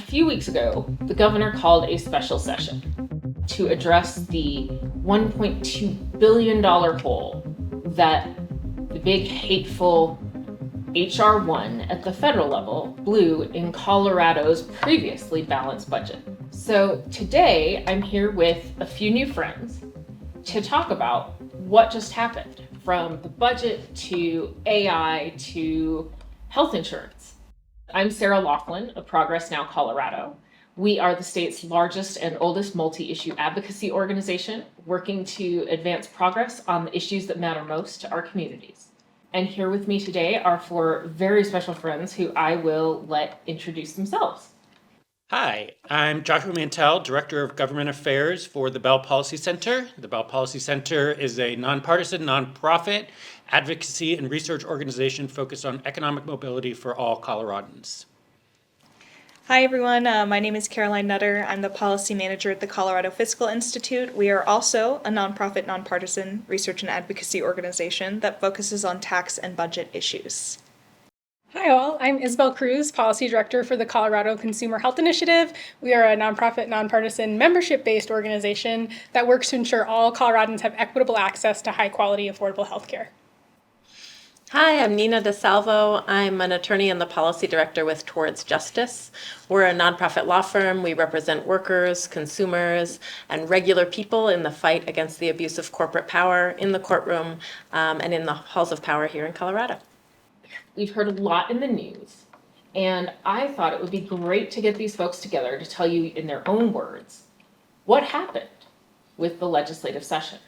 A few weeks ago, the governor called a special session to address the $1.2 billion hole that the big hateful H.R. 1 at the federal level blew in Colorado's previously balanced budget. So today I'm here with a few new friends to talk about what just happened, from the budget to AI to health insurance. I'm Sarah Laughlin of ProgressNow, Colorado. We are the state's largest and oldest multi-issue advocacy organization working to advance progress on the issues that matter most to our communities. And here with me today are four very special friends who I will let introduce themselves. Hi, I'm Joshua Mantell, Director of Government Affairs for the Bell Policy Center. The Bell Policy Center is a nonpartisan, nonprofit advocacy and research organization focused on economic mobility for all Coloradans. Hi everyone, my name is Caroline Nutter. I'm the policy manager at the Colorado Fiscal Institute. We are also a nonprofit, nonpartisan research and advocacy organization that focuses on tax and budget issues. Hi all, I'm Isabel Cruz, Policy Director for the Colorado Consumer Health Initiative. We are a nonprofit, nonpartisan, membership-based organization that works to ensure all Coloradans have equitable access to high-quality, affordable health care. Hi, I'm Nina DeSalvo. I'm an attorney and the policy director with Towards Justice. We're a nonprofit law firm. We represent workers, consumers, and regular people in the fight against the abuse of corporate power in the courtroom and in the halls of power here in Colorado. We've heard a lot in the news, and I thought it would be great to get these folks together to tell you in their own words what happened with the legislative session.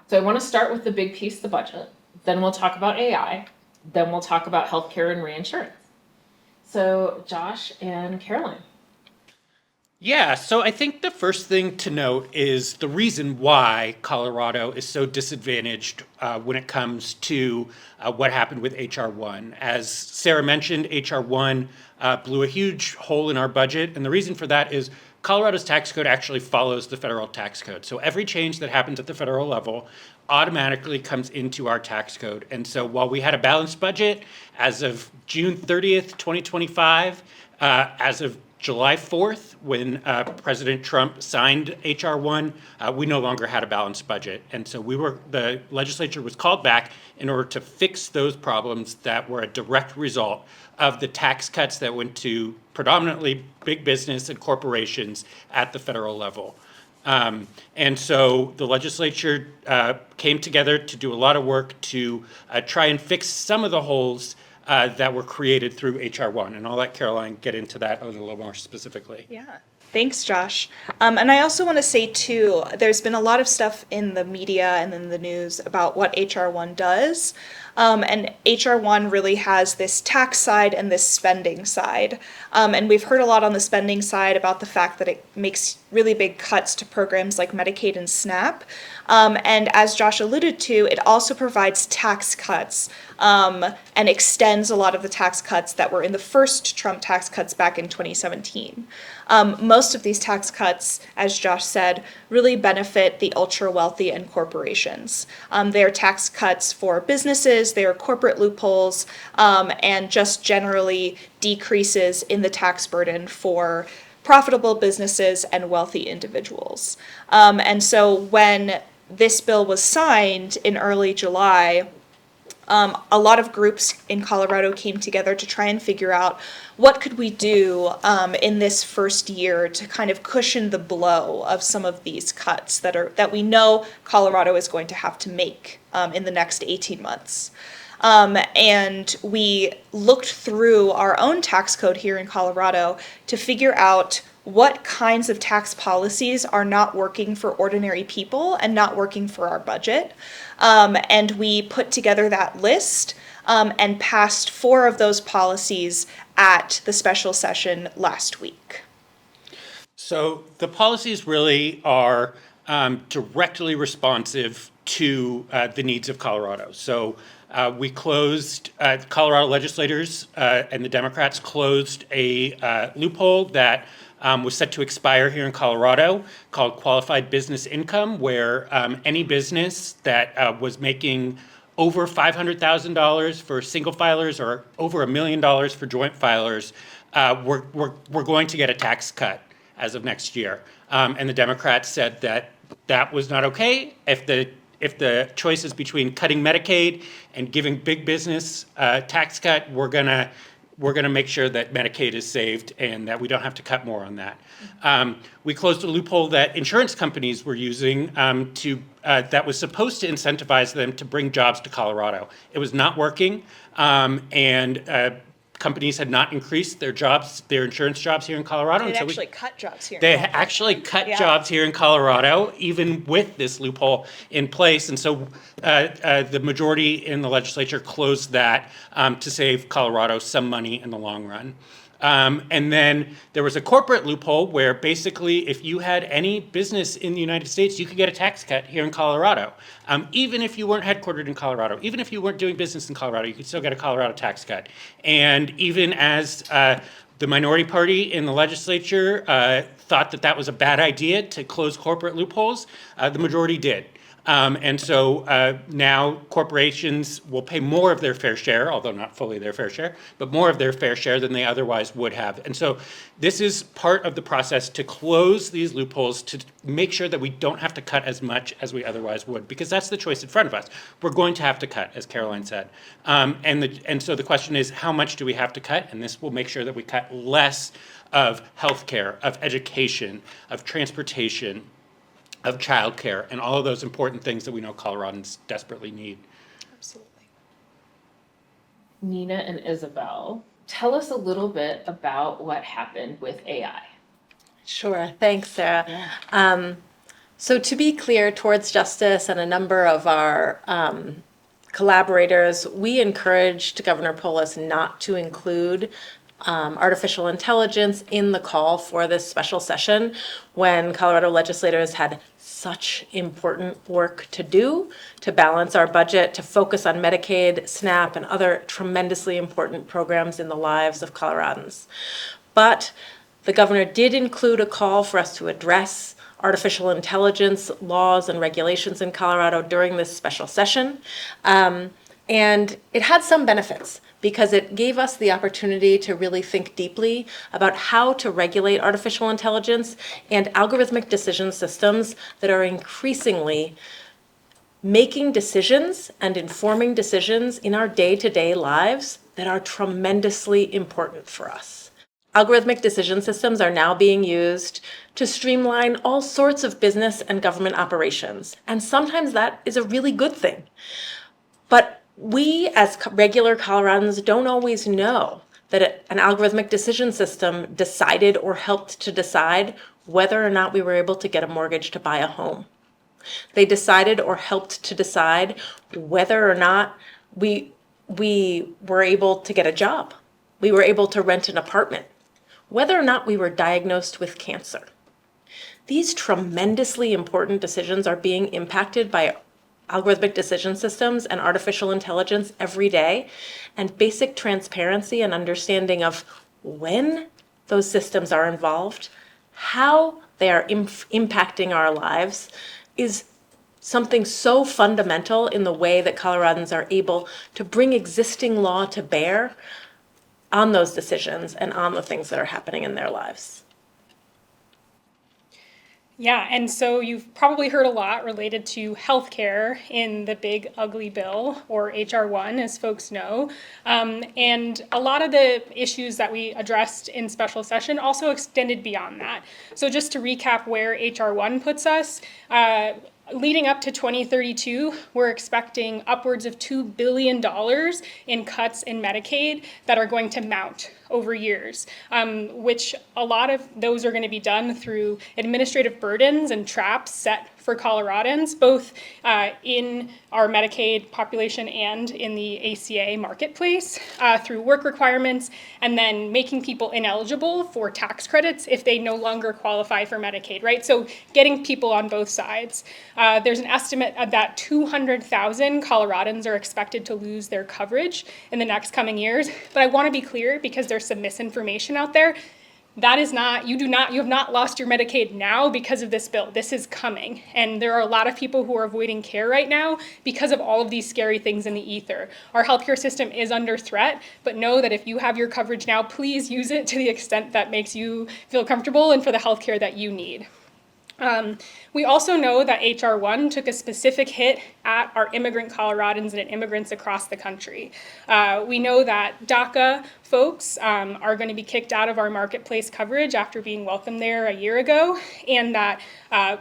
So I want to start with the big piece, the budget. Then we'll talk about AI. Then we'll talk about healthcare and reinsurance. So Josh and Caroline. Yeah, so I think the first thing to note is the reason why Colorado is so disadvantaged when it comes to what happened with H.R. 1. As Sarah mentioned, H.R. 1 blew a huge hole in our budget, and the reason for that is Colorado's tax code actually follows the federal tax code. So every change that happens at the federal level automatically comes into our tax code. And so while we had a balanced budget as of June 30th, 2025, as of July 4th, when President Trump signed H.R. 1, we no longer had a balanced budget. And so the legislature was called back in order to fix those problems that were a direct result of the tax cuts that went to predominantly big business and corporations at the federal level. And so the legislature came together to do a lot of work to try and fix some of the holes that were created through H.R. 1. And I'll let Caroline get into that a little more specifically. Yeah. Thanks, Josh. And I also want to say, too, there's been a lot of stuff in the media and in the news about what H.R. 1 does. And H.R. 1 really has this tax side and this spending side. And we've heard a lot on the spending side about the fact that it makes really big cuts to programs like Medicaid and SNAP. And as Josh alluded to, it also provides tax cuts and extends a lot of the tax cuts that were in the first Trump tax cuts back in 2017. Most of these tax cuts, as Josh said, really benefit the ultra wealthy and corporations. They are tax cuts for businesses, they are corporate loopholes, and just generally decreases in the tax burden for profitable businesses and wealthy individuals. And so when this bill was signed in early July, a lot of groups in Colorado came together to try and figure out what could we do in this first year to kind of cushion the blow of some of these cuts that we know Colorado is going to have to make in the next 18 months. And we looked through our own tax code here in Colorado to figure out what kinds of tax policies are not working for ordinary people and not working for our budget. And we put together that list and passed 4 of those policies at the special session last week. So the policies really are directly responsive to the needs of Colorado. So we closed, Colorado legislators and the Democrats closed a loophole that was set to expire here in Colorado called qualified business income, where any business that was making over $500,000 for single filers or over $1 million for joint filers we're going to get a tax cut as of next year. And the Democrats said that that was not okay. If the choice is between cutting Medicaid and giving big business a tax cut, we're gonna make sure that Medicaid is saved and that we don't have to cut more on that. We closed a loophole that insurance companies were using that was supposed to incentivize them to bring jobs to Colorado. It was not working, and companies had not increased their insurance jobs here in Colorado. They actually cut jobs here. They actually cut jobs here in Colorado, even with this loophole in place. And so the majority in the legislature closed that to save Colorado some money in the long run. And then there was a corporate loophole where basically if you had any business in the United States, you could get a tax cut here in Colorado. Even if you weren't headquartered in Colorado, even if you weren't doing business in Colorado, you could still get a Colorado tax cut. And even as the minority party in the legislature thought that that was a bad idea to close corporate loopholes, the majority did. And so now corporations will pay more of their fair share, although not fully their fair share, but more of their fair share than they otherwise would have. And so this is part of the process to close these loopholes, to make sure that we don't have to cut as much as we otherwise would, because that's the choice in front of us. We're going to have to cut, as Caroline said. And so the question is, how much do we have to cut? And this will make sure that we cut less of healthcare, of education, of transportation, of childcare, and all of those important things that we know Coloradans desperately need. Absolutely. Nina and Isabel, tell us a little bit about what happened with AI. Sure. Thanks, Sarah. So to be clear, Towards Justice and a number of our collaborators, we encouraged Governor Polis not to include artificial intelligence in the call for this special session when Colorado legislators had such important work to do to balance our budget, to focus on Medicaid, SNAP, and other tremendously important programs in the lives of Coloradans. But the governor did include a call for us to address artificial intelligence laws and regulations in Colorado during this special session. And it had some benefits, because it gave us the opportunity to really think deeply about how to regulate artificial intelligence and algorithmic decision systems that are increasingly making decisions and informing decisions in our day-to-day lives that are tremendously important for us. Algorithmic decision systems are now being used to streamline all sorts of business and government operations, and sometimes that is a really good thing. But we, as regular Coloradans, don't always know that an algorithmic decision system decided or helped to decide whether or not we were able to get a mortgage to buy a home. They decided or helped to decide whether or not we were able to get a job, we were able to rent an apartment, whether or not we were diagnosed with cancer. These tremendously important decisions are being impacted by algorithmic decision systems and artificial intelligence every day, and basic transparency and understanding of when those systems are involved, how they are impacting our lives, is something so fundamental in the way that Coloradans are able to bring existing law to bear on those decisions and on the things that are happening in their lives. Yeah, and so you've probably heard a lot related to healthcare in the big ugly bill, or HR1, as folks know. And a lot of the issues that we addressed in special session also extended beyond that. So just to recap where HR1 puts us, leading up to 2032, we're expecting upwards of $2 billion in cuts in Medicaid that are going to mount over years, which a lot of those are going to be done through administrative burdens and traps set for Coloradans, both in our Medicaid population and in the ACA marketplace, through work requirements, and then making people ineligible for tax credits if they no longer qualify for Medicaid, right? So getting people on both sides. There's an estimate that 200,000 Coloradans are expected to lose their coverage in the next coming years. But I want to be clear, because there's some misinformation out there. that is not, you have not lost your Medicaid now because of this bill. This is coming. And there are a lot of people who are avoiding care right now because of all of these scary things in the ether. Our healthcare system is under threat, but know that if you have your coverage now, please use it to the extent that makes you feel comfortable and for the healthcare that you need. We also know that HR 1 took a specific hit at our immigrant Coloradans and immigrants across the country. We know that DACA folks are going to be kicked out of our marketplace coverage after being welcomed there a year ago, and that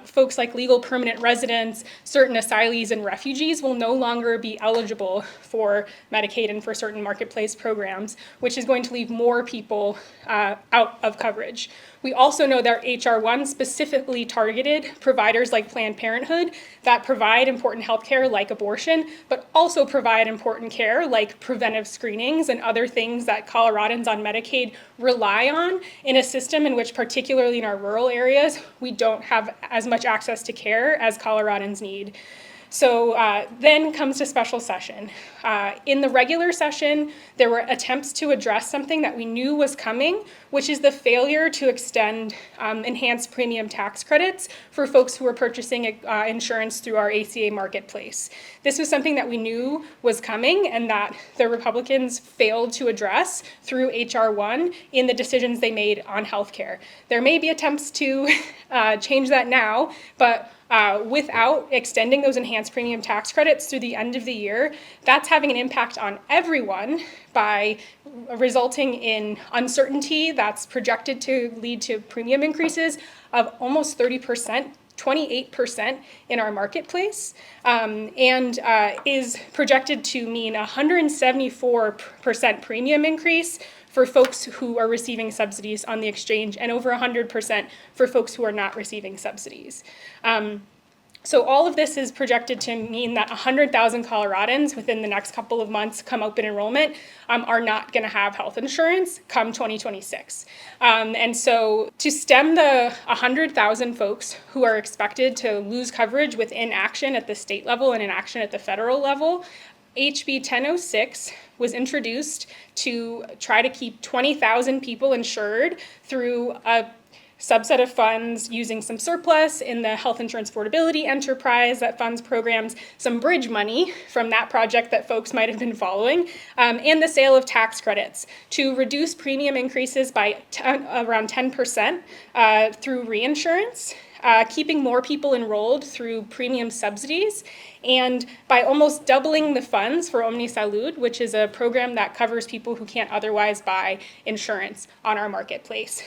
folks like legal permanent residents, certain asylees, and refugees will no longer be eligible for Medicaid and for certain marketplace programs, which is going to leave more people out of coverage. We also know that HR 1 specifically targeted providers like Planned Parenthood that provide important health care like abortion, but also provide important care like preventive screenings and other things that Coloradans on Medicaid rely on in a system in which, particularly in our rural areas, we don't have as much access to care as Coloradans need. So then comes to special session. In the regular session, there were attempts to address something that we knew was coming, which is the failure to extend enhanced premium tax credits for folks who are purchasing insurance through our ACA marketplace. This was something that we knew was coming and that the Republicans failed to address through HR 1 in the decisions they made on healthcare. There may be attempts to change that now, but without extending those enhanced premium tax credits through the end of the year, that's having an impact on everyone by resulting in uncertainty that's projected to lead to premium increases of almost 30%, 28% in our marketplace, and is projected to mean 174% premium increase for folks who are receiving subsidies on the exchange, and over 100% for folks who are not receiving subsidies. So all of this is projected to mean that 100,000 Coloradans within the next couple of months come open enrollment are not going to have health insurance come 2026. And so to stem the 100,000 folks who are expected to lose coverage with inaction at the state level and inaction at the federal level, HB 1006 was introduced to try to keep 20,000 people insured through a subset of funds using some surplus in the health insurance affordability enterprise that funds programs, some bridge money from that project that folks might have been following, and the sale of tax credits to reduce premium increases by around 10% through reinsurance, keeping more people enrolled through premium subsidies, and by almost doubling the funds for Omni Salud, which is a program that covers people who can't otherwise buy insurance on our marketplace,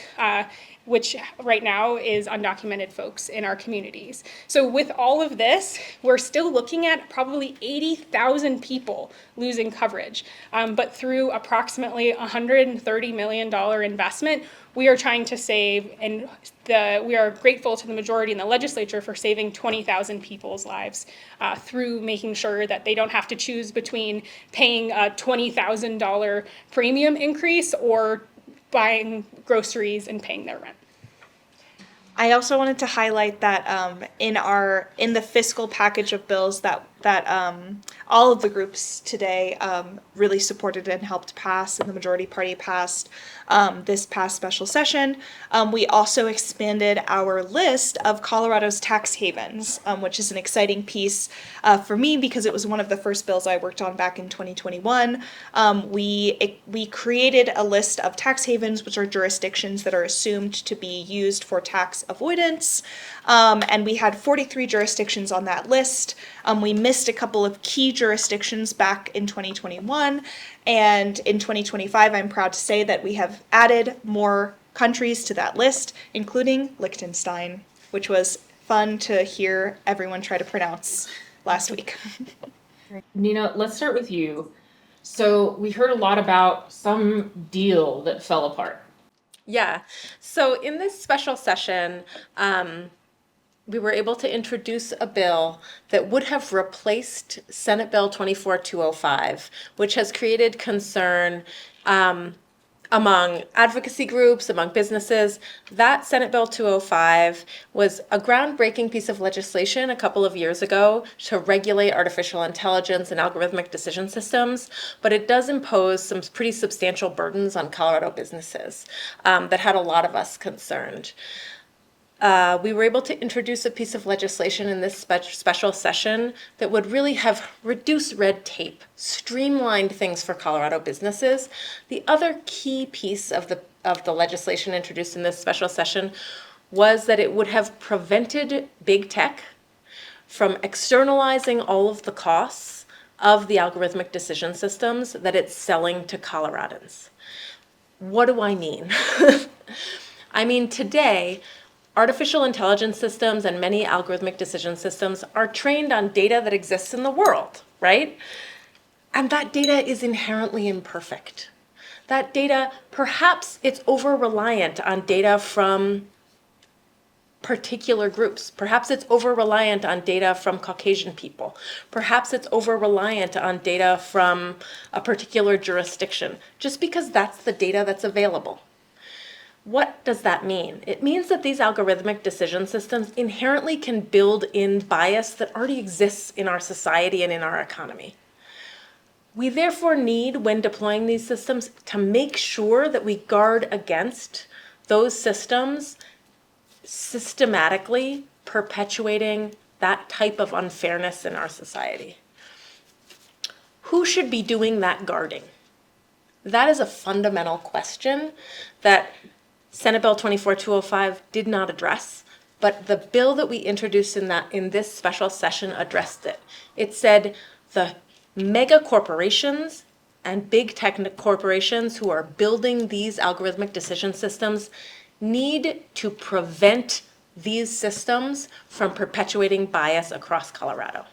which right now is undocumented folks in our communities. So with all of this, we're still looking at probably 80,000 people losing coverage. But through approximately $130 million investment, we are trying to save, and we are grateful to the majority in the legislature for saving 20,000 people's lives through making sure that they don't have to choose between paying a $20,000 premium increase or buying groceries and paying their rent. I also wanted to highlight that in the fiscal package of bills that all of the groups today really supported and helped pass, and the majority party passed this past special session, we also expanded our list of Colorado's tax havens, which is an exciting piece for me because it was one of the first bills I worked on back in 2021. We created a list of tax havens, which are jurisdictions that are assumed to be used for tax avoidance, and we had 43 jurisdictions on that list. We missed a couple of key jurisdictions back in 2021, and in 2025, I'm proud to say that we have added more countries to that list, including Liechtenstein, which was fun to hear everyone try to pronounce last week. Nina, let's start with you. So we heard a lot about some deal that fell apart. Yeah. So in this special session, we were able to introduce a bill that would have replaced Senate Bill 24205, which has created concern among advocacy groups, among businesses. That Senate Bill 205 was a groundbreaking piece of legislation a couple of years ago to regulate artificial intelligence and algorithmic decision systems, but it does impose some pretty substantial burdens on Colorado businesses that had a lot of us concerned. We were able to introduce a piece of legislation in this special session that would really have reduced red tape, streamlined things for Colorado businesses. The other key piece of the legislation introduced in this special session was that it would have prevented big tech from externalizing all of the costs of the algorithmic decision systems that it's selling to Coloradans. What do I mean? I mean, today, artificial intelligence systems and many algorithmic decision systems are trained on data that exists in the world, right? And that data is inherently imperfect. That data, perhaps it's over-reliant on data from particular groups. Perhaps it's over-reliant on data from Caucasian people. Perhaps it's over-reliant on data from a particular jurisdiction, just because that's the data that's available. What does that mean? It means that these algorithmic decision systems inherently can build in bias that already exists in our society and in our economy. We therefore need, when deploying these systems, to make sure that we guard against those systems systematically perpetuating that type of unfairness in our society. Who should be doing that guarding? That is a fundamental question that Senate Bill 24205 did not address, but the bill that we introduced in this special session addressed it. It said the mega corporations and big tech corporations who are building these algorithmic decision systems need to prevent these systems from perpetuating bias across Colorado.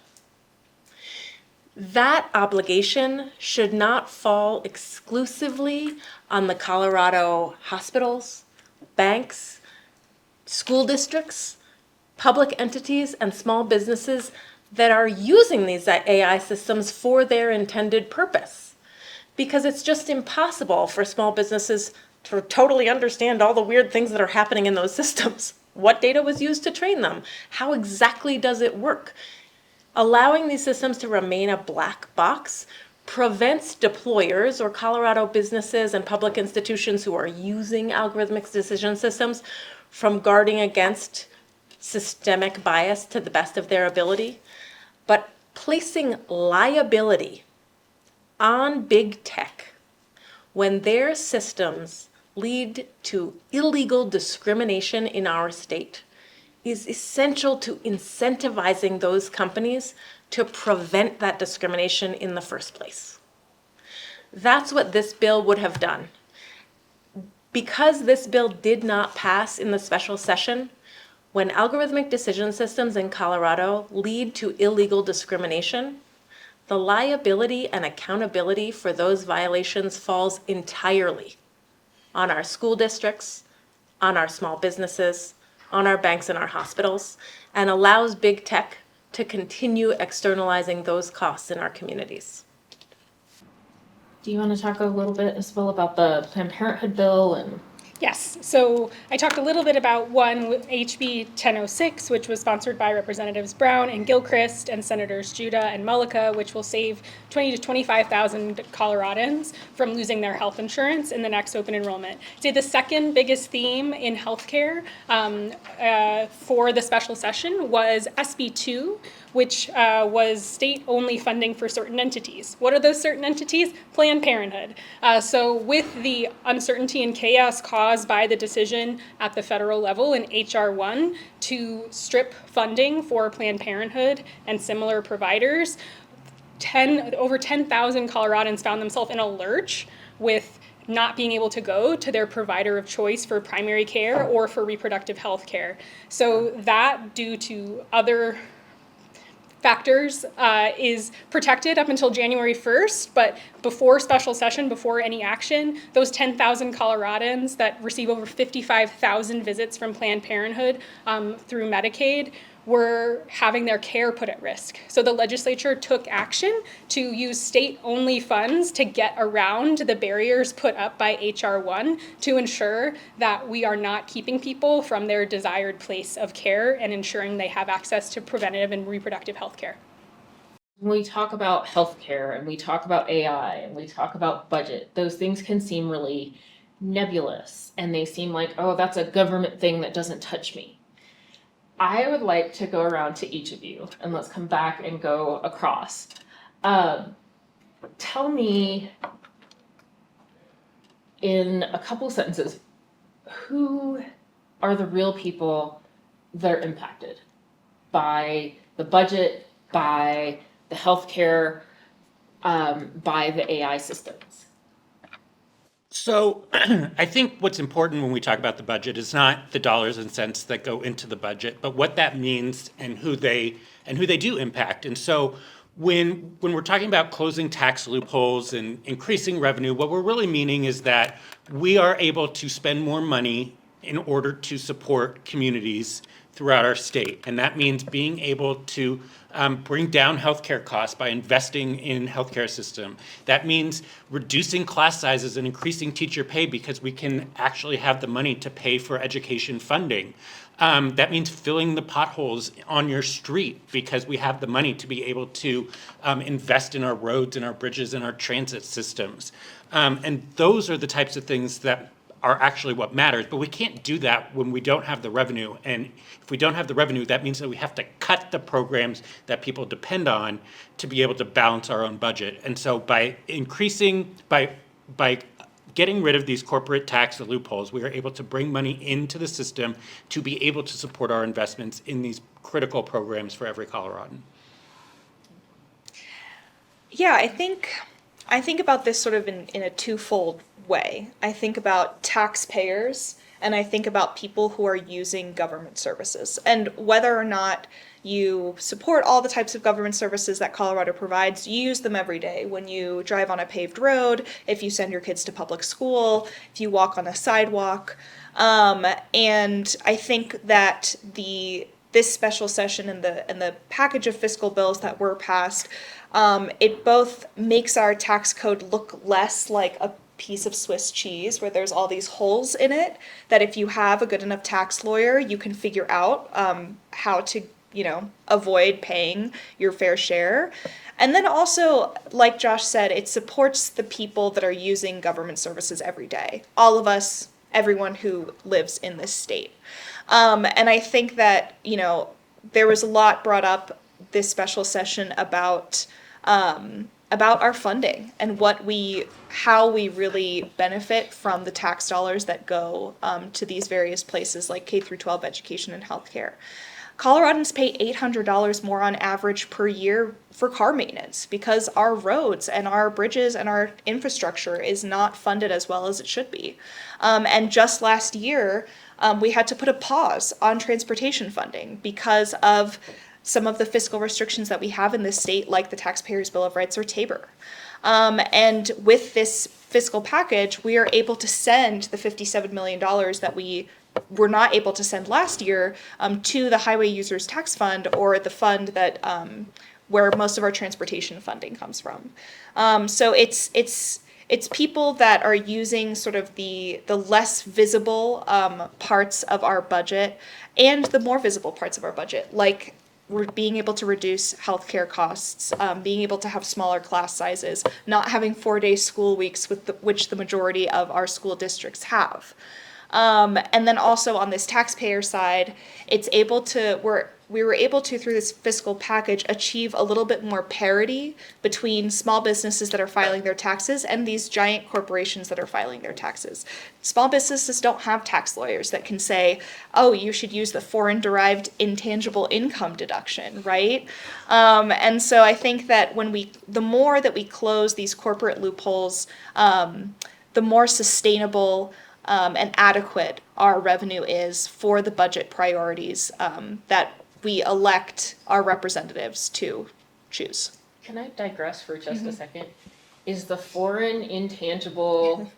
That obligation should not fall exclusively on the Colorado hospitals, banks, school districts, public entities, and small businesses that are using these AI systems for their intended purpose. Because it's just impossible for small businesses to totally understand all the weird things that are happening in those systems. What data was used to train them? How exactly does it work? Allowing these systems to remain a black box prevents deployers or Colorado businesses and public institutions who are using algorithmic decision systems from guarding against systemic bias to the best of their ability. But placing liability on big tech when their systems lead to illegal discrimination in our state is essential to incentivizing those companies to prevent that discrimination in the first place. That's what this bill would have done. Because this bill did not pass in the special session, when algorithmic decision systems in Colorado lead to illegal discrimination, the liability and accountability for those violations falls entirely on our school districts, on our small businesses, on our banks and our hospitals, and allows big tech to continue externalizing those costs in our communities. Do you want to talk a little bit, Isabel, about the Planned Parenthood bill and? Yes, so I talked a little bit about HB 1006, which was sponsored by Representatives Brown and Gilchrist and Senators Judah and Mullica, which will save 20 to 25,000 Coloradans from losing their health insurance in the next open enrollment. I'd say the second biggest theme in healthcare for the special session was SB 2, which was state-only funding for certain entities. What are those certain entities? Planned Parenthood. So with the uncertainty and chaos caused by the decision at the federal level in HR 1 to strip funding for Planned Parenthood and similar providers, over 10,000 Coloradans found themselves in a lurch with not being able to go to their provider of choice for primary care or for reproductive health care. So that, due to other factors, is protected up until January 1st, but before special session, before any action, those 10,000 Coloradans that receive over 55,000 visits from Planned Parenthood through Medicaid were having their care put at risk. So the legislature took action to use state-only funds to get around the barriers put up by HR 1 to ensure that we are not keeping people from their desired place of care and ensuring they have access to preventative and reproductive health care. When we talk about healthcare and we talk about AI and we talk about budget, those things can seem really nebulous and they seem like, oh, that's a government thing that doesn't touch me. I would like to go around to each of you and let's come back and go across. Tell me in a couple sentences, who are the real people that are impacted by the budget, by the healthcare, by the AI systems? So I think what's important when we talk about the budget is not the dollars and cents that go into the budget, but what that means and who they do impact. And so when we're talking about closing tax loopholes and increasing revenue, what we're really meaning is that we are able to spend more money in order to support communities throughout our state. And that means being able to bring down healthcare costs by investing in healthcare system. That means reducing class sizes and increasing teacher pay because we can actually have the money to pay for education funding. That means filling the potholes on your street because we have the money to be able to invest in our roads and our bridges and our transit systems. And those are the types of things that are actually what matters, but we can't do that when we don't have the revenue. And if we don't have the revenue, that means that we have to cut the programs that people depend on to be able to balance our own budget. And so by getting rid of these corporate tax loopholes, we are able to bring money into the system to be able to support our investments in these critical programs for every Coloradan. Yeah, I think about this sort of in a twofold way. I think about taxpayers and I think about people who are using government services. And whether or not you support all the types of government services that Colorado provides, you use them every day. When you drive on a paved road, if you send your kids to public school, if you walk on a sidewalk. And I think that this special session and the package of fiscal bills that were passed, it both makes our tax code look less like a piece of Swiss cheese where there's all these holes in it that if you have a good enough tax lawyer, you can figure out how to, avoid paying your fair share. And then also, like Josh said, it supports the people that are using government services every day. All of us, everyone who lives in this state. And I think that, there was a lot brought up this special session about our funding and how we really benefit from the tax dollars that go to these various places like K through 12 education and healthcare. Coloradans pay $800 more on average per year for car maintenance because our roads and our bridges and our infrastructure is not funded as well as it should be. And just last year, we had to put a pause on transportation funding because of some of the fiscal restrictions that we have in this state, like the Taxpayers' Bill of Rights or TABOR. And with this fiscal package, we are able to send the $57 million that we were not able to send last year to the Highway Users Tax Fund, or the fund that where most of our transportation funding comes from. So it's people that are using sort of the less visible parts of our budget and the more visible parts of our budget, like we're being able to reduce healthcare costs, being able to have smaller class sizes, not having 4-day school weeks, which the majority of our school districts have. And then also on this taxpayer side, we were able to, through this fiscal package, achieve a little bit more parity between small businesses that are filing their taxes and these giant corporations that are filing their taxes. Small businesses don't have tax lawyers that can say, oh, you should use the foreign-derived intangible income deduction, right? And so I think that the more that we close these corporate loopholes, the more sustainable and adequate our revenue is for the budget priorities that we elect our representatives to choose. Can I digress for just a second? Is the foreign intangible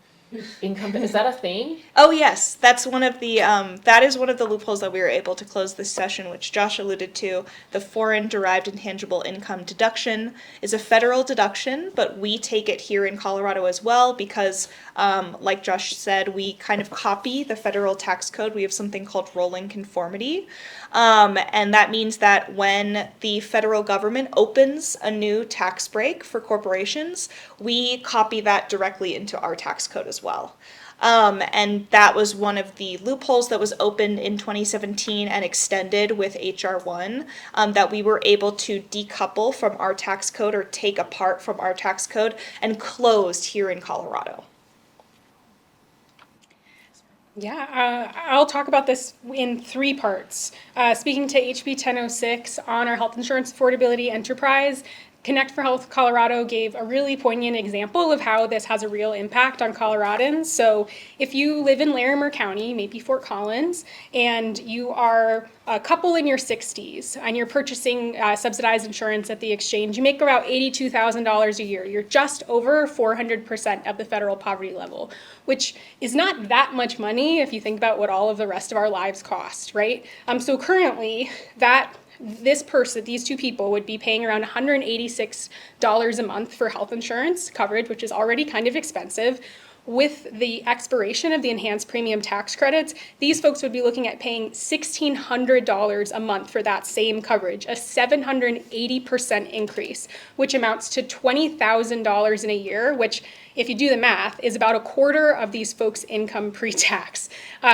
Income, is that a thing? Oh yes, that's one of the that is one of the loopholes that we were able to close this session, which Josh alluded to. The foreign derived intangible income deduction is a federal deduction, but we take it here in Colorado as well because, like Josh said, we kind of copy the federal tax code. We have something called rolling conformity, and that means that when the federal government opens a new tax break for corporations, we copy that directly into our tax code as well. And that was one of the loopholes that was opened in 2017 and extended with HR 1, that we were able to decouple from our tax code or take apart from our tax code and closed here in Colorado. Yeah, I'll talk about this in three parts. Speaking to HB 1006 on our health insurance affordability enterprise, Connect for Health Colorado gave a really poignant example of how this has a real impact on Coloradans. So if you live in Larimer County, maybe Fort Collins, and you are a couple in your 60s and you're purchasing subsidized insurance at the exchange, you make about $82,000 a year. You're just over 400% of the federal poverty level, which is not that much money if you think about what all of the rest of our lives cost, right? So currently, these two people would be paying around $186 a month for health insurance coverage, which is already kind of expensive. With the expiration of the enhanced premium tax credits, these folks would be looking at paying $1,600 a month for that same coverage, a 780% increase, which amounts to $20,000 in a year, which, if you do the math, is about a quarter of these folks' income pre-tax.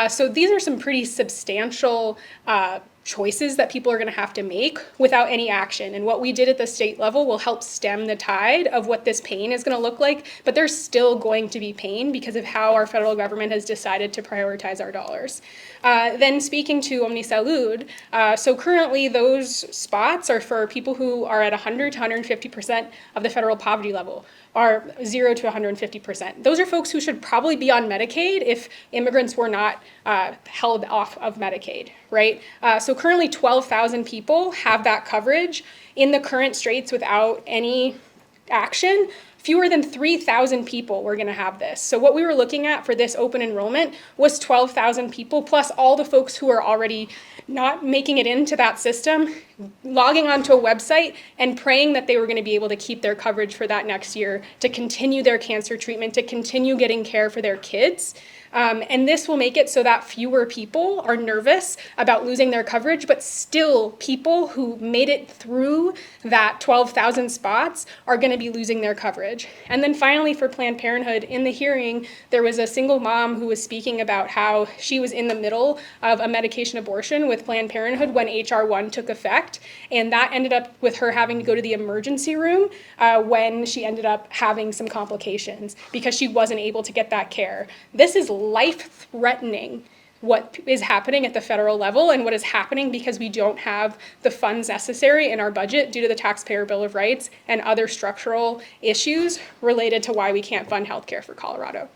So these are some pretty substantial choices that people are going to have to make without any action. And what we did at the state level will help stem the tide of what this pain is going to look like. But there's still going to be pain because of how our federal government has decided to prioritize our dollars. Then speaking to OmniSalud, so currently those spots are for people who are at 100 to 150% of the federal poverty level, are 0 to 150%. Those are folks who should probably be on Medicaid if immigrants were not held off of Medicaid, right? So currently 12,000 people have that coverage. In the current straits without any action, fewer than 3,000 people were going to have this. So what we were looking at for this open enrollment was 12,000 people, plus all the folks who are already not making it into that system, logging onto a website and praying that they were going to be able to keep their coverage for that next year, to continue their cancer treatment, to continue getting care for their kids. And this will make it so that fewer people are nervous about losing their coverage, but still people who made it through that 12,000 spots are going to be losing their coverage. And then finally, for Planned Parenthood, in the hearing, there was a single mom who was speaking about how she was in the middle of a medication abortion with Planned Parenthood when HR 1 took effect. And that ended up with her having to go to the emergency room when she ended up having some complications because she wasn't able to get that care. This is life-threatening, what is happening at the federal level and what is happening because we don't have the funds necessary in our budget due to the Taxpayer Bill of Rights and other structural issues related to why we can't fund healthcare for Colorado.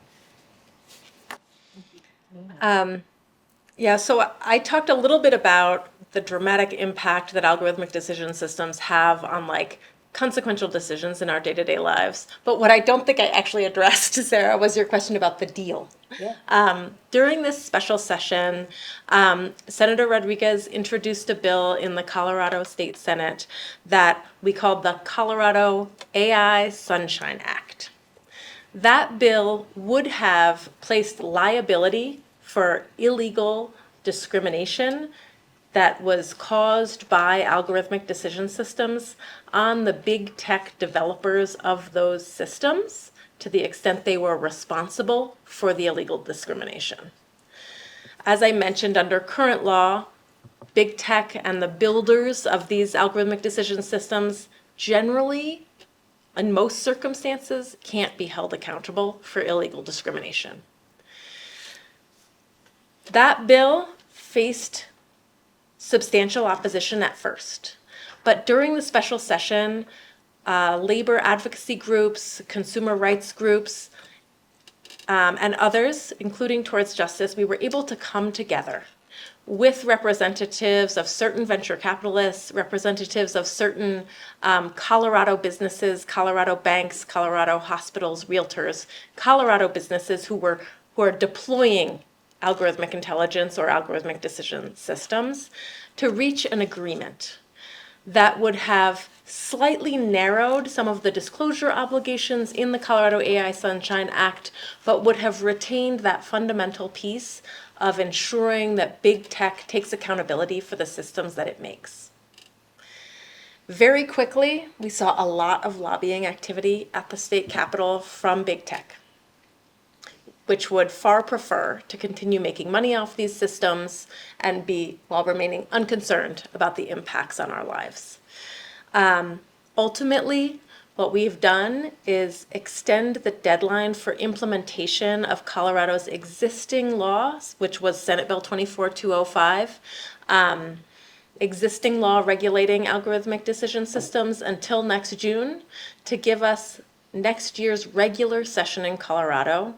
So I talked a little bit about the dramatic impact that algorithmic decision systems have on consequential decisions in our day-to-day lives. But what I don't think I actually addressed, Sarah, was your question about the deal. Yeah. During this special session, Senator Rodriguez introduced a bill in the Colorado State Senate that we called the Colorado AI Sunshine Act. That bill would have placed liability for illegal discrimination that was caused by algorithmic decision systems on the big tech developers of those systems to the extent they were responsible for the illegal discrimination. As I mentioned, under current law, big tech and the builders of these algorithmic decision systems generally, in most circumstances, can't be held accountable for illegal discrimination. That bill faced substantial opposition at first. But during the special session, labor advocacy groups, consumer rights groups, and others, including Towards Justice, we were able to come together. with representatives of certain venture capitalists, representatives of certain Colorado businesses, Colorado banks, Colorado hospitals, realtors, Colorado businesses who are deploying algorithmic intelligence or algorithmic decision systems to reach an agreement that would have slightly narrowed some of the disclosure obligations in the Colorado AI Sunshine Act, but would have retained that fundamental piece of ensuring that big tech takes accountability for the systems that it makes. Very quickly, we saw a lot of lobbying activity at the state capitol from big tech, which would far prefer to continue making money off these systems and be, while remaining unconcerned about the impacts on our lives. Ultimately, what we've done is extend the deadline for implementation of Colorado's existing laws, which was Senate Bill 24205, existing law regulating algorithmic decision systems until next June, to give us next year's regular session in Colorado,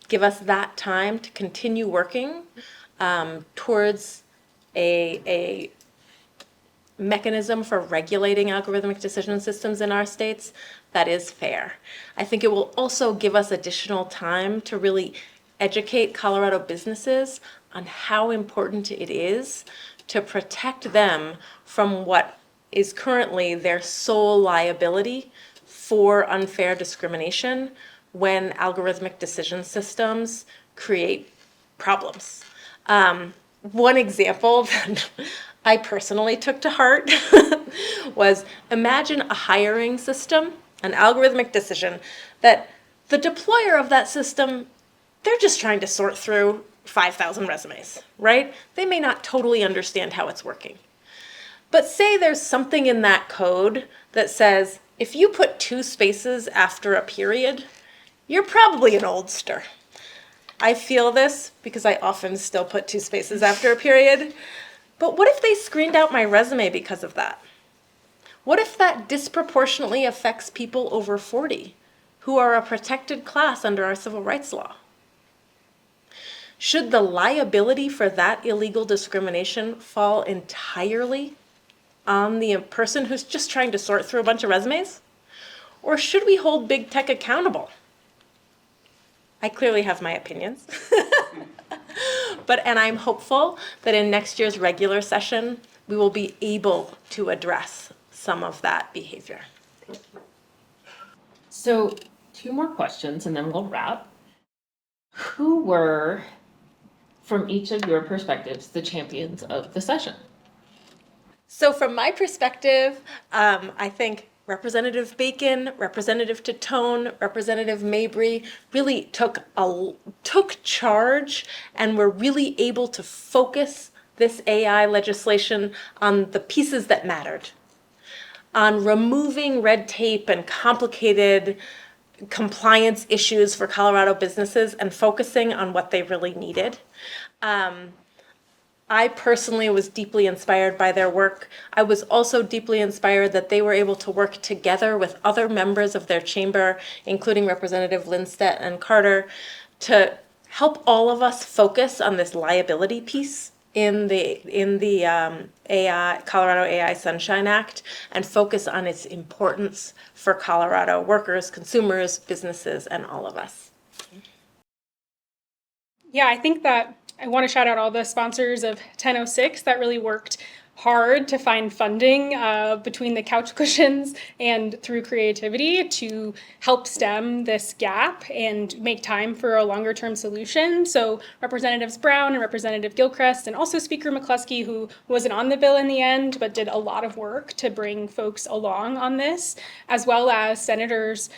give us that time to continue working towards a mechanism for regulating algorithmic decision systems in our states that is fair. I think it will also give us additional time to really educate Colorado businesses on how important it is to protect them from what is currently their sole liability for unfair discrimination when algorithmic decision systems create problems. One example that I personally took to heart was, imagine a hiring system, an algorithmic decision, that the deployer of that system, they're just trying to sort through 5,000 resumes, right? They may not totally understand how it's working. But say there's something in that code that says, if you put 2 spaces after a period, you're probably an oldster. I feel this because I often still put 2 spaces after a period. But what if they screened out my resume because of that? What if that disproportionately affects people over 40 who are a protected class under our civil rights law? Should the liability for that illegal discrimination fall entirely on the person who's just trying to sort through a bunch of resumes? Or should we hold big tech accountable? I clearly have my opinions. And I'm hopeful that in next year's regular session, we will be able to address some of that behavior. So 2 more questions and then we'll wrap. Who were, from each of your perspectives, the champions of the session? So from my perspective, I think Representative Bacon, Representative Titone, Representative Mabry really took charge and were really able to focus this AI legislation on the pieces that mattered, on removing red tape and complicated compliance issues for Colorado businesses and focusing on what they really needed. I personally was deeply inspired by their work. I was also deeply inspired that they were able to work together with other members of their chamber, including Representative Lindstedt and Carter, to help all of us focus on this liability piece in the Colorado AI Sunshine Act, and focus on its importance for Colorado workers, consumers, businesses, and all of us. Yeah, I think that I want to shout out all the sponsors of 1006 that really worked hard to find funding between the couch cushions and through creativity to help stem this gap and make time for a longer term solution. So Representatives Brown and Representative Gilchrist, and also Speaker McCluskey, who wasn't on the bill in the end, but did a lot of work to bring folks along on this, as well as Senators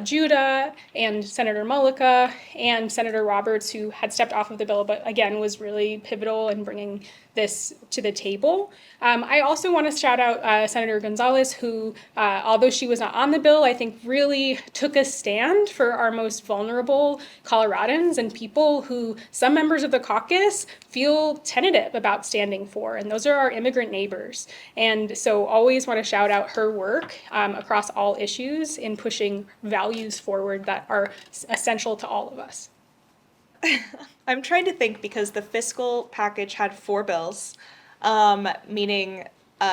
Judah and Senator Mullica and Senator Roberts, who had stepped off of the bill, but again was really pivotal in bringing this to the table. I also want to shout out Senator Gonzalez, who, although she was not on the bill, I think really took a stand for our most vulnerable Coloradans and people who some members of the caucus feel tentative about standing for, and those are our immigrant neighbors. And so always want to shout out her work across all issues in pushing values forward that are essential to all of us. I'm trying to think because the fiscal package had 4 bills, meaning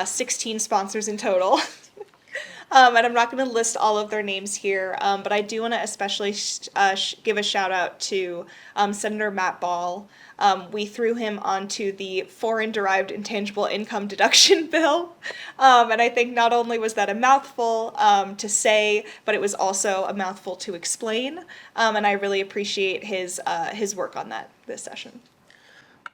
16 sponsors in total. And I'm not going to list all of their names here, but I do want to especially give a shout out to Senator Matt Ball. We threw him onto the foreign derived intangible income deduction bill. And I think not only was that a mouthful to say, but it was also a mouthful to explain. And I really appreciate his work on that this session.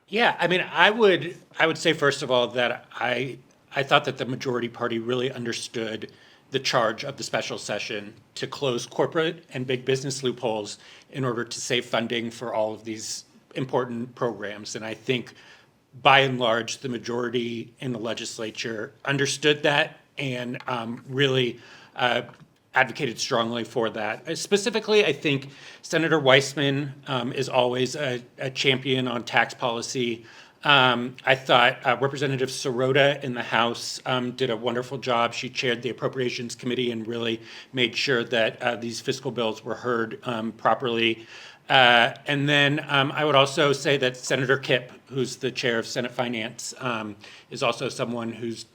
Yeah, I mean, I would say first of all that I thought that the majority party really understood the charge of the special session to close corporate and big business loopholes in order to save funding for all of these important programs. And I think by and large, the majority in the legislature understood that and really advocated strongly for that. Specifically, I think Senator Weissman is always a champion on tax policy. I thought Representative Sirota in the House did a wonderful job. She chaired the Appropriations Committee and really made sure that these fiscal bills were heard properly. And then I would also say that Senator Kipp, who's the chair of Senate Finance, is also someone who's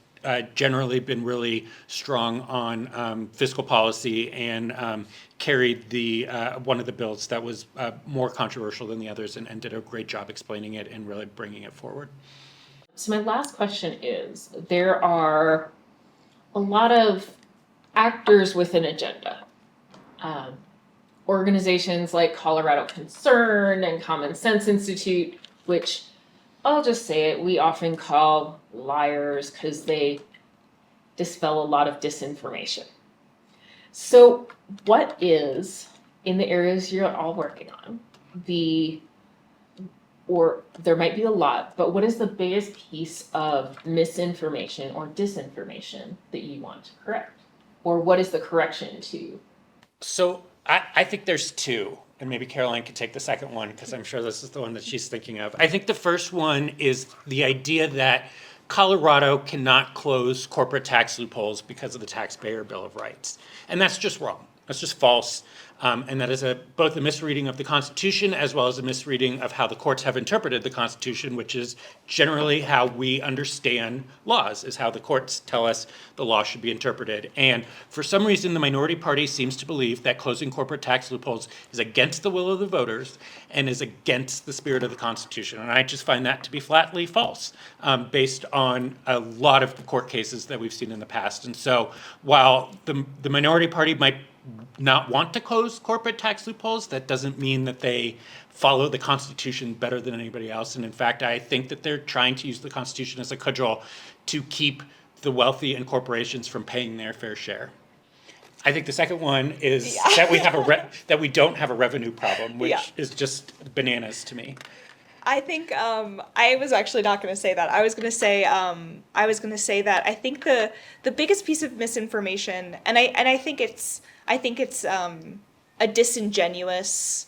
generally been really strong on fiscal policy and carried the one of the bills that was more controversial than the others and did a great job explaining it and really bringing it forward. So my last question is, there are a lot of actors with an agenda. Organizations like Colorado Concern and Common Sense Institute, which I'll just say it, we often call liars because they dispel a lot of disinformation. So what is, in the areas you're all working on, or there might be a lot, but what is the biggest piece of misinformation or disinformation that you want to correct? Or what is the correction to? So I think there's two, and maybe Caroline could take the second one because I'm sure this is the one that she's thinking of. I think the first one is the idea that Colorado cannot close corporate tax loopholes because of the Taxpayer Bill of Rights. And that's just wrong. That's just false. And that is both a misreading of the Constitution as well as a misreading of how the courts have interpreted the Constitution, which is generally how we understand laws, is how the courts tell us the law should be interpreted. And for some reason, the minority party seems to believe that closing corporate tax loopholes is against the will of the voters and is against the spirit of the Constitution. And I just find that to be flatly false, based on a lot of the court cases that we've seen in the past. And so while the minority party might not want to close corporate tax loopholes, that doesn't mean that they follow the Constitution better than anybody else. And in fact, I think that they're trying to use the Constitution as a cudgel to keep the wealthy and corporations from paying their fair share. I think the second one is that we have that we don't have a revenue problem, which is just bananas to me. I think I was actually not going to say that. I was going to say that I think the biggest piece of misinformation, and I think it's a disingenuous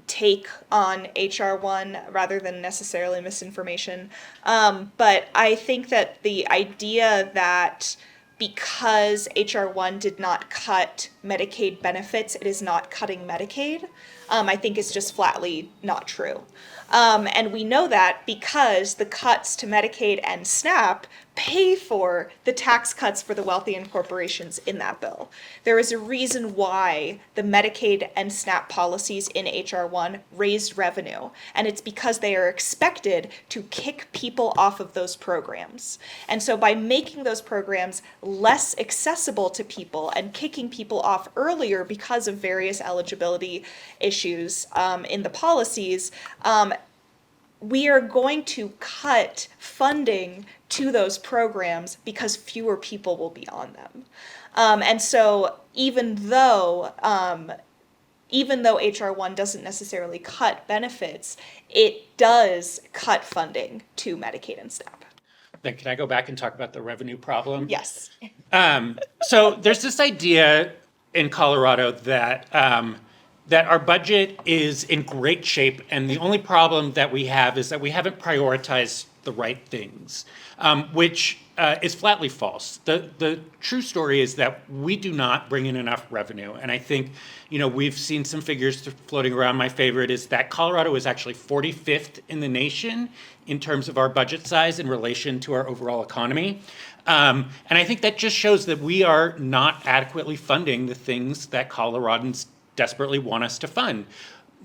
take on HR1 rather than necessarily misinformation. But I think that the idea that because HR1 did not cut Medicaid benefits, it is not cutting Medicaid, I think is just flatly not true. And we know that because the cuts to Medicaid and SNAP pay for the tax cuts for the wealthy and corporations in that bill. There is a reason why the Medicaid and SNAP policies in HR1 raised revenue, and it's because they are expected to kick people off of those programs. And so by making those programs less accessible to people and kicking people off earlier because of various eligibility issues in the policies, we are going to cut funding to those programs because fewer people will be on them. And so even though HR1 doesn't necessarily cut benefits, it does cut funding to Medicaid and SNAP. Then can I go back and talk about the revenue problem? that our budget is in great shape, and the only problem that we have is that we haven't prioritized the right things, which is flatly false. The true story is that we do not bring in enough revenue, and I think, we've seen some figures floating around. My favorite is that Colorado is actually 45th in the nation in terms of our budget size in relation to our overall economy. And I think that just shows that we are not adequately funding the things that Coloradans desperately want us to fund.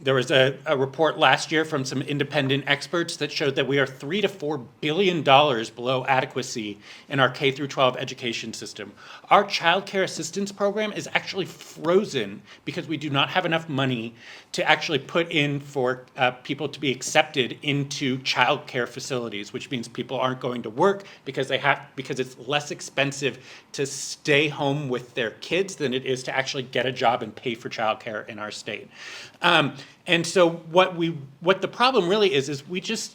There was a report last year from some independent experts that showed that we are $3 to $4 billion below adequacy in our K through 12 education system. Our child care assistance program is actually frozen because we do not have enough money to actually put in for people to be accepted into child care facilities, which means people aren't going to work because it's less expensive to stay home with their kids than it is to actually get a job and pay for child care in our state. And so what the problem really is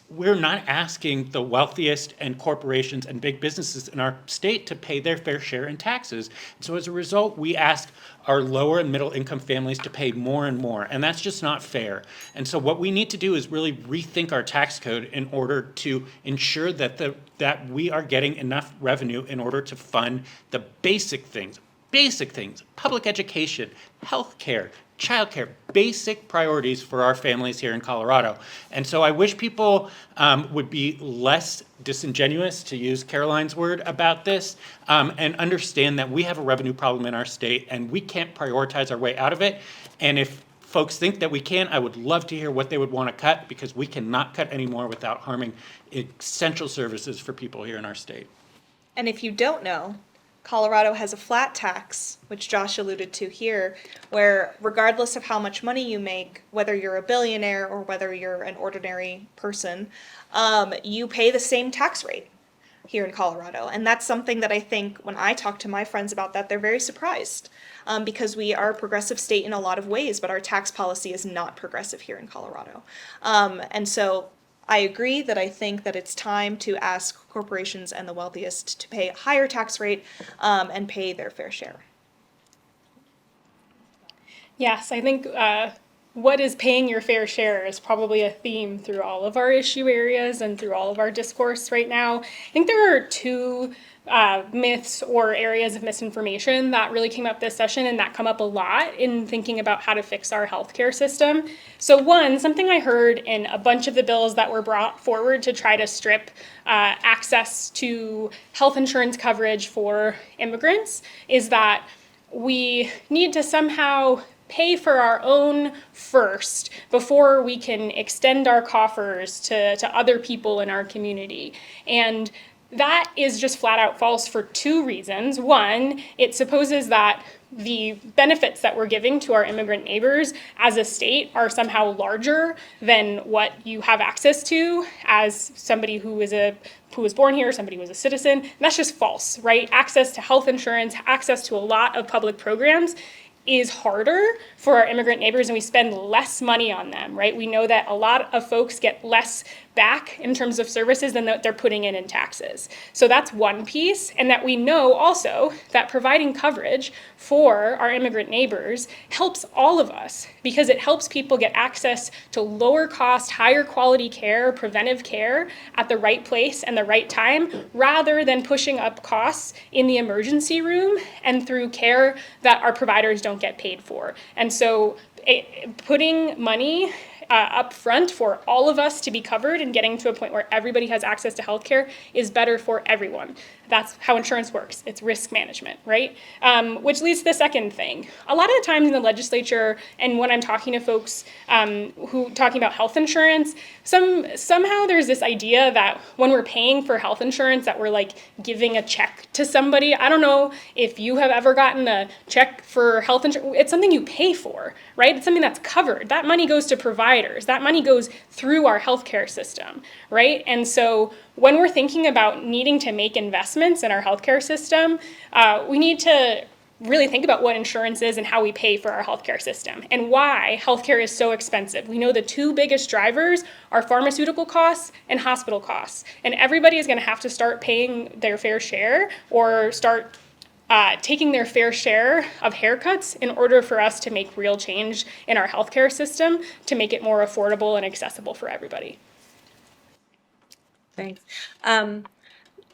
we're not asking the wealthiest and corporations and big businesses in our state to pay their fair share in taxes. And so as a result, we ask our lower and middle income families to pay more and more, and that's just not fair. And so what we need to do is really rethink our tax code in order to ensure that we are getting enough revenue in order to fund the basic things, public education, healthcare, childcare, basic priorities for our families here in Colorado. And so I wish people would be less disingenuous, to use Caroline's word, about this, and understand that we have a revenue problem in our state and we can't prioritize our way out of it. And if folks think that we can, I would love to hear what they would want to cut, because we cannot cut anymore without harming essential services for people here in our state. And if you don't know, Colorado has a flat tax, which Josh alluded to here, where regardless of how much money you make, whether you're a billionaire or whether you're an ordinary person, you pay the same tax rate here in Colorado. And that's something that I think when I talk to my friends about that, they're very surprised, because we are a progressive state in a lot of ways, but our tax policy is not progressive here in Colorado. And so I agree that I think that it's time to ask corporations and the wealthiest to pay a higher tax rate and pay their fair share. Yes, I think what is paying your fair share is probably a theme through all of our issue areas and through all of our discourse right now. I think there are two myths or areas of misinformation that really came up this session and that come up a lot in thinking about how to fix our healthcare system. So one, something I heard in a bunch of the bills that were brought forward to try to strip access to health insurance coverage for immigrants is that we need to somehow pay for our own first before we can extend our coffers to other people in our community. And that is just flat out false for two reasons. One, it supposes that the benefits that we're giving to our immigrant neighbors as a state are somehow larger than what you have access to as somebody who was born here, somebody who was a citizen. And that's just false, right? Access to health insurance, access to a lot of public programs is harder for our immigrant neighbors, and we spend less money on them, right? We know that a lot of folks get less back in terms of services than they're putting in taxes. So that's one piece, and that we know also that providing coverage for our immigrant neighbors helps all of us, because it helps people get access to lower cost, higher quality care, preventive care at the right place and the right time, rather than pushing up costs in the emergency room and through care that our providers don't get paid for. And so putting money up front for all of us to be covered and getting to a point where everybody has access to healthcare is better for everyone. That's how insurance works. It's risk management, right? Which leads to the second thing. A lot of the times in the legislature, and when I'm talking to folks who talking about health insurance, somehow there's this idea that when we're paying for health insurance that we're like giving a check to somebody. I don't know if you have ever gotten a check for health insurance. It's something you pay for, right? It's something that's covered. That money goes to providers. That money goes through our healthcare system, right? And so when we're thinking about needing to make investments in our healthcare system, we need to really think about what insurance is and how we pay for our healthcare system and why healthcare is so expensive. We know the two biggest drivers are pharmaceutical costs and hospital costs, and everybody is going to have to start paying their fair share or start taking their fair share of haircuts in order for us to make real change in our healthcare system to make it more affordable and accessible for everybody. Thanks.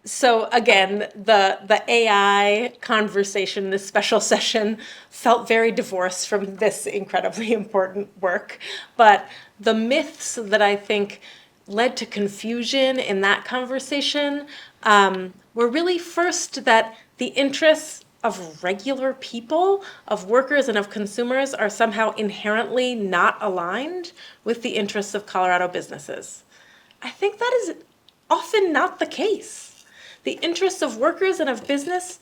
So again, the AI conversation, this special session, felt very divorced from this incredibly important work. But the myths that I think led to confusion in that conversation were really first that the interests of regular people, of workers, and of consumers are somehow inherently not aligned with the interests of Colorado businesses. I think that is often not the case. The interests of workers and of business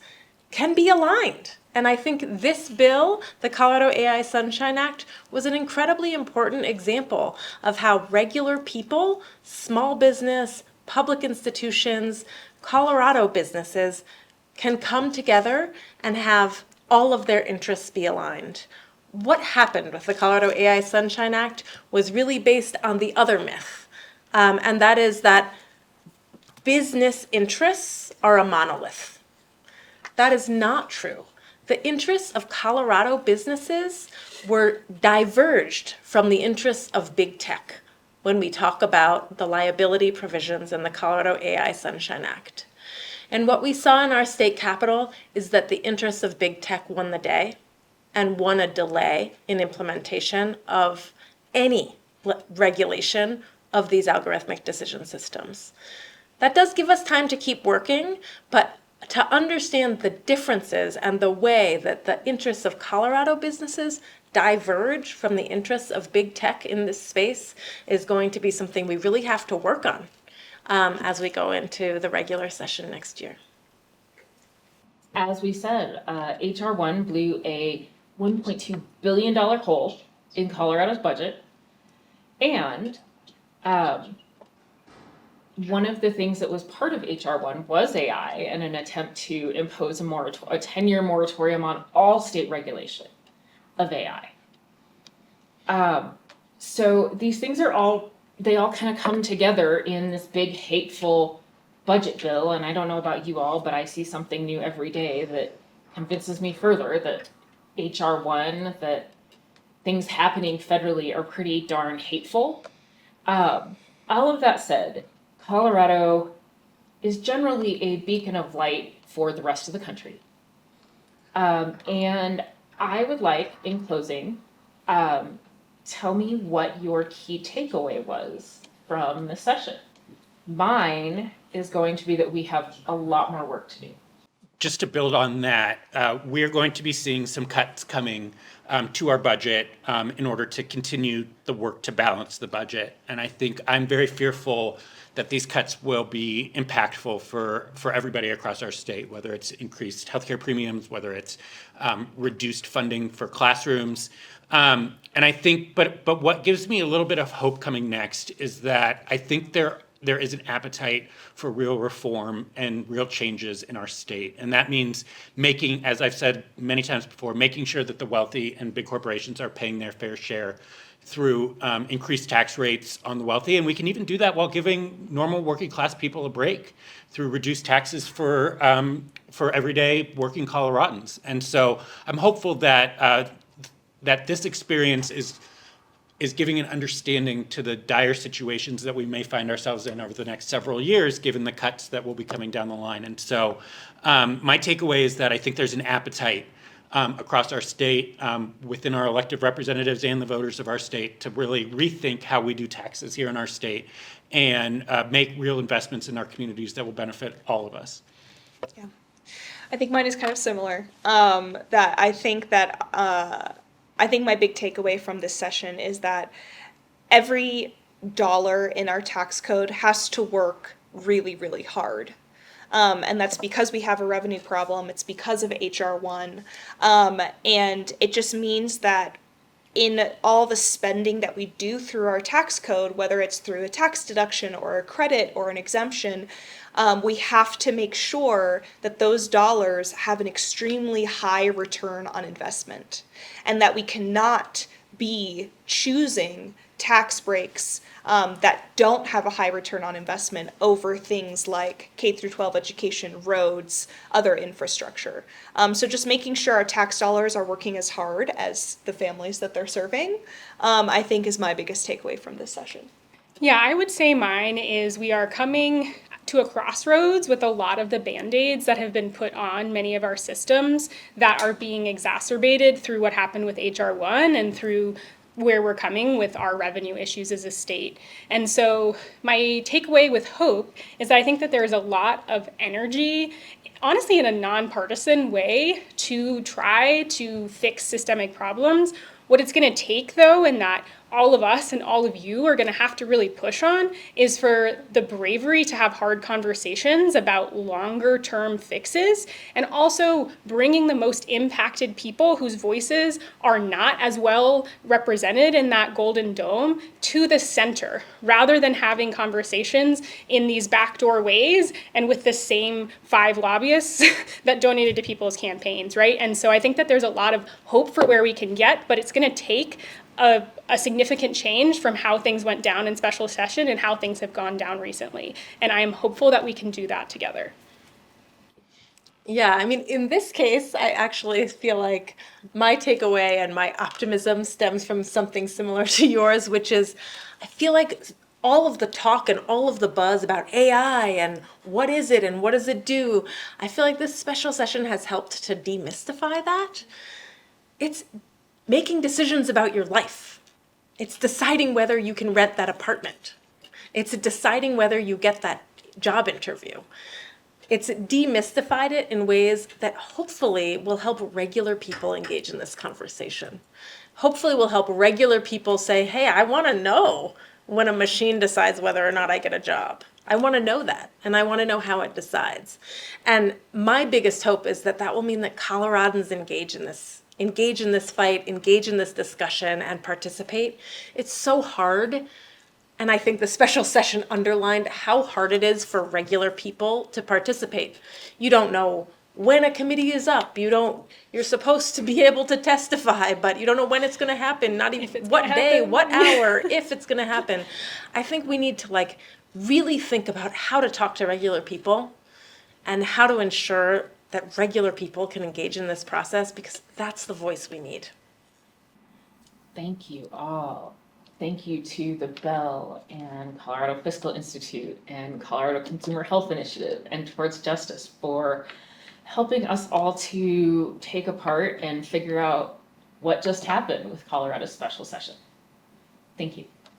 can be aligned. And I think this bill, the Colorado AI Sunshine Act, was an incredibly important example of how regular people, small business, public institutions, Colorado businesses can come together and have all of their interests be aligned. What happened with the Colorado AI Sunshine Act was really based on the other myth, and that is that business interests are a monolith. That is not true. The interests of Colorado businesses were diverged from the interests of big tech when we talk about the liability provisions in the Colorado AI Sunshine Act. And what we saw in our state capitol is that the interests of big tech won the day and won a delay in implementation of any regulation of these algorithmic decision systems. That does give us time to keep working, but to understand the differences and the way that the interests of Colorado businesses diverge from the interests of big tech in this space is going to be something we really have to work on as we go into the regular session next year. As we said, HR1 blew a $1.2 billion hole in Colorado's budget. And one of the things that was part of HR1 was AI and an attempt to impose a 10-year moratorium on all state regulation of AI. So these things they all kind of come together in this big hateful budget bill. And I don't know about you all, but I see something new every day that convinces me further that HR1, that things happening federally are pretty darn hateful. All of that said, Colorado is generally a beacon of light for the rest of the country. And I would like, in closing, tell me what your key takeaway was from the session. Mine is going to be that we have a lot more work to do. Just to build on that, we're going to be seeing some cuts coming to our budget in order to continue the work to balance the budget. And I think I'm very fearful that these cuts will be impactful for everybody across our state, whether it's increased healthcare premiums, whether it's reduced funding for classrooms. And I think, but what gives me a little bit of hope coming next is that I think there is an appetite for real reform and real changes in our state. And that means making, as I've said many times before, making sure that the wealthy and big corporations are paying their fair share through increased tax rates on the wealthy. And we can even do that while giving normal working class people a break through reduced taxes for everyday working Coloradans. And so I'm hopeful that that this experience is giving an understanding to the dire situations that we may find ourselves in over the next several years, given the cuts that will be coming down the line. And so my takeaway is that I think there's an appetite across our state, within our elected representatives and the voters of our state, to really rethink how we do taxes here in our state and make real investments in our communities that will benefit all of us. Yeah, I think mine is kind of similar. That I think my big takeaway from this session is that every dollar in our tax code has to work really, really hard. And that's because we have a revenue problem. It's because of HR1. And it just means that in all the spending that we do through our tax code, whether it's through a tax deduction or a credit or an exemption, we have to make sure that those dollars have an extremely high return on investment, and that we cannot be choosing tax breaks that don't have a high return on investment over things like K through 12 education, roads, other infrastructure. So just making sure our tax dollars are working as hard as the families that they're serving, I think is my biggest takeaway from this session. Yeah, I would say mine is we are coming to a crossroads with a lot of the band-aids that have been put on many of our systems that are being exacerbated through what happened with HR1 and through where we're coming with our revenue issues as a state. And so my takeaway with hope is that I think that there is a lot of energy, honestly in a nonpartisan way, to try to fix systemic problems. What it's going to take, though, and that all of us and all of you are going to have to really push on, is for the bravery to have hard conversations about longer term fixes, and also bringing the most impacted people whose voices are not as well represented in that golden dome to the center, rather than having conversations in these backdoor ways and with the same 5 lobbyists that donated to people's campaigns, right? And so I think that there's a lot of hope for where we can get, but it's going to take a significant change from how things went down in special session and how things have gone down recently. And I am hopeful that we can do that together. Yeah, I mean, in this case, I actually feel like my takeaway and my optimism stems from something similar to yours, which is I feel like all of the talk and all of the buzz about AI and what is it and what does it do, I feel like this special session has helped to demystify that. It's making decisions about your life. It's deciding whether you can rent that apartment. It's deciding whether you get that job interview. It's demystified it in ways that hopefully will help regular people engage in this conversation. Hopefully will help regular people say, hey, I want to know when a machine decides whether or not I get a job. I want to know that, and I want to know how it decides. And my biggest hope is that that will mean that Coloradans engage in this fight, engage in this discussion, and participate. It's so hard. And I think the special session underlined how hard it is for regular people to participate. You don't know when a committee is up. You're supposed to be able to testify, but you don't know when it's going to happen, not even what day, what hour, if it's going to happen. I think we need to really think about how to talk to regular people and how to ensure that regular people can engage in this process, because that's the voice we need. Thank you all. Thank you to the Bell and Colorado Fiscal Institute and Colorado Consumer Health Initiative and Towards Justice for helping us all to take apart and figure out what just happened with Colorado's special session. Thank you.